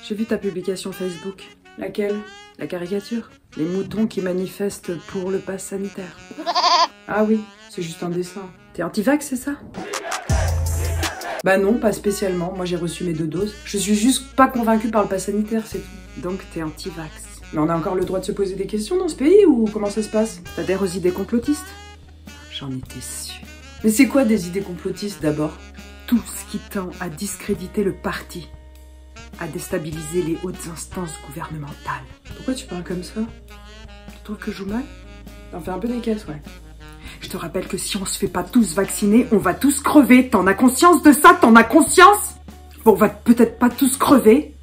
J'ai vu ta publication Facebook. Laquelle? La caricature? Les moutons qui manifestent pour le pass sanitaire. Ah oui, c'est juste un dessin. T'es anti-vax, c'est ça? Bah non, pas spécialement. Moi j'ai reçu mes 2 doses. Je suis juste pas convaincue par le pass sanitaire, c'est tout. Donc t'es anti-vax. Mais on a encore le droit de se poser des questions dans ce pays ou comment ça se passe? T'adhères aux idées complotistes? J'en étais sûre. Mais c'est quoi des idées complotistes d'abord? Tout ce qui tend à discréditer le parti, à déstabiliser les hautes instances gouvernementales. Pourquoi tu parles comme ça? Tu trouves que je joue mal? T'en fais un peu des caisses, ouais. Je te rappelle que si on se fait pas tous vacciner, on va tous crever. T'en as conscience de ça? T'en as conscience? Bon, on va peut-être pas tous crever,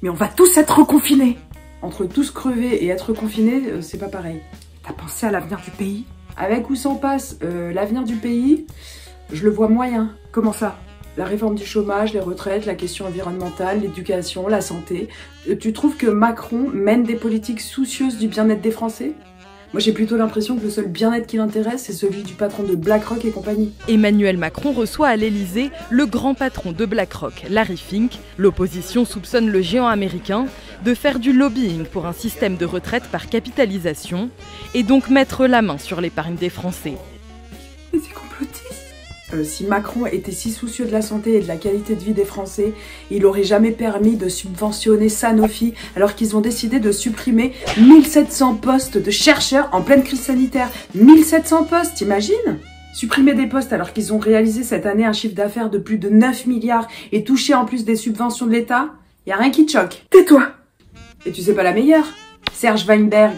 mais on va tous être reconfinés. Entre tous crever et être confinés, c'est pas pareil. T'as pensé à l'avenir du pays? Avec ou sans passe, l'avenir du pays, je le vois moyen. Comment ça? La réforme du chômage, les retraites, la question environnementale, l'éducation, la santé. Tu trouves que Macron mène des politiques soucieuses du bien-être des Français? Moi, j'ai plutôt l'impression que le seul bien-être qui l'intéresse, c'est celui du patron de BlackRock et compagnie. Emmanuel Macron reçoit à l'Elysée le grand patron de BlackRock, Larry Fink. L'opposition soupçonne le géant américain de faire du lobbying pour un système de retraite par capitalisation et donc mettre la main sur l'épargne des Français. Mais c'est complotiste. Si Macron était si soucieux de la santé et de la qualité de vie des Français, il aurait jamais permis de subventionner Sanofi alors qu'ils ont décidé de supprimer 1700 postes de chercheurs en pleine crise sanitaire. 1700 postes, t'imagines? Supprimer des postes alors qu'ils ont réalisé cette année un chiffre d'affaires de plus de 9 milliards et touché en plus des subventions de l'État, y a rien qui te choque. Tais-toi! Et tu sais pas la meilleure? Serge Weinberg,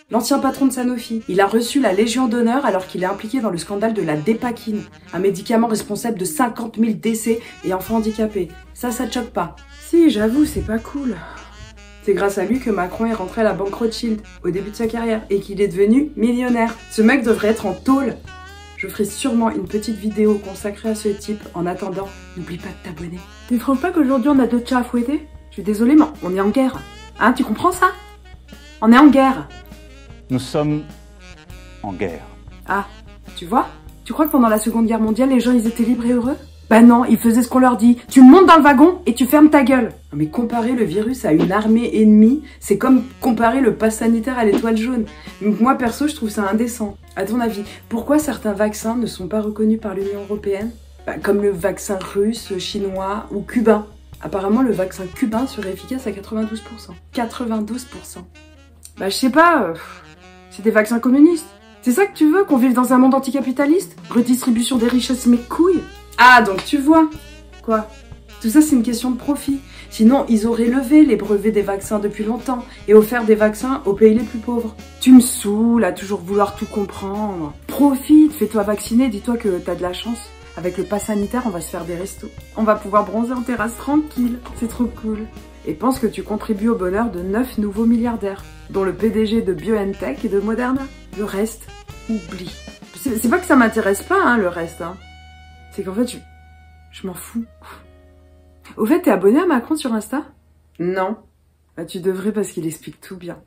l'ancien patron de Sanofi, il a reçu la Légion d'honneur alors qu'il est impliqué dans le scandale de la Dépakine, un médicament responsable de 50 000 décès et enfants handicapés. Ça te choque pas? Si, j'avoue, c'est pas cool. C'est grâce à lui que Macron est rentré à la banque Rothschild au début de sa carrière et qu'il est devenu millionnaire. Ce mec devrait être en tôle. Je ferai sûrement une petite vidéo consacrée à ce type. En attendant, n'oublie pas de t'abonner. Tu ne trouves pas qu'aujourd'hui on a d'autres chats à fouetter? Je suis désolée, mais on est en guerre. Hein, tu comprends ça? On est en guerre. Nous sommes en guerre. Ah, tu vois? Tu crois que pendant la Seconde Guerre mondiale, les gens ils étaient libres et heureux? Bah non, ils faisaient ce qu'on leur dit. Tu montes dans le wagon et tu fermes ta gueule. Mais comparer le virus à une armée ennemie, c'est comme comparer le pass sanitaire à l'étoile jaune. Donc moi perso, je trouve ça indécent. À ton avis, pourquoi certains vaccins ne sont pas reconnus par l'Union européenne? Bah, comme le vaccin russe, chinois ou cubain. Apparemment, le vaccin cubain serait efficace à 92%. 92%. Bah je sais pas... C'est des vaccins communistes. C'est ça que tu veux, qu'on vive dans un monde anticapitaliste? Redistribution des richesses, mes couilles. Ah, donc tu vois. Quoi? Tout ça, c'est une question de profit. Sinon, ils auraient levé les brevets des vaccins depuis longtemps et offert des vaccins aux pays les plus pauvres. Tu me saoules à toujours vouloir tout comprendre. Profite, fais-toi vacciner, dis-toi que t'as de la chance. Avec le pass sanitaire, on va se faire des restos. On va pouvoir bronzer en terrasse tranquille. C'est trop cool. Et pense que tu contribues au bonheur de 9 nouveaux milliardaires, dont le PDG de BioNTech et de Moderna. Le reste, oublie. C'est pas que ça m'intéresse pas, hein, le reste. Hein. C'est qu'en fait, je m'en fous. Au fait, t'es abonné à Macron sur Insta? Non. Bah tu devrais parce qu'il explique tout bien.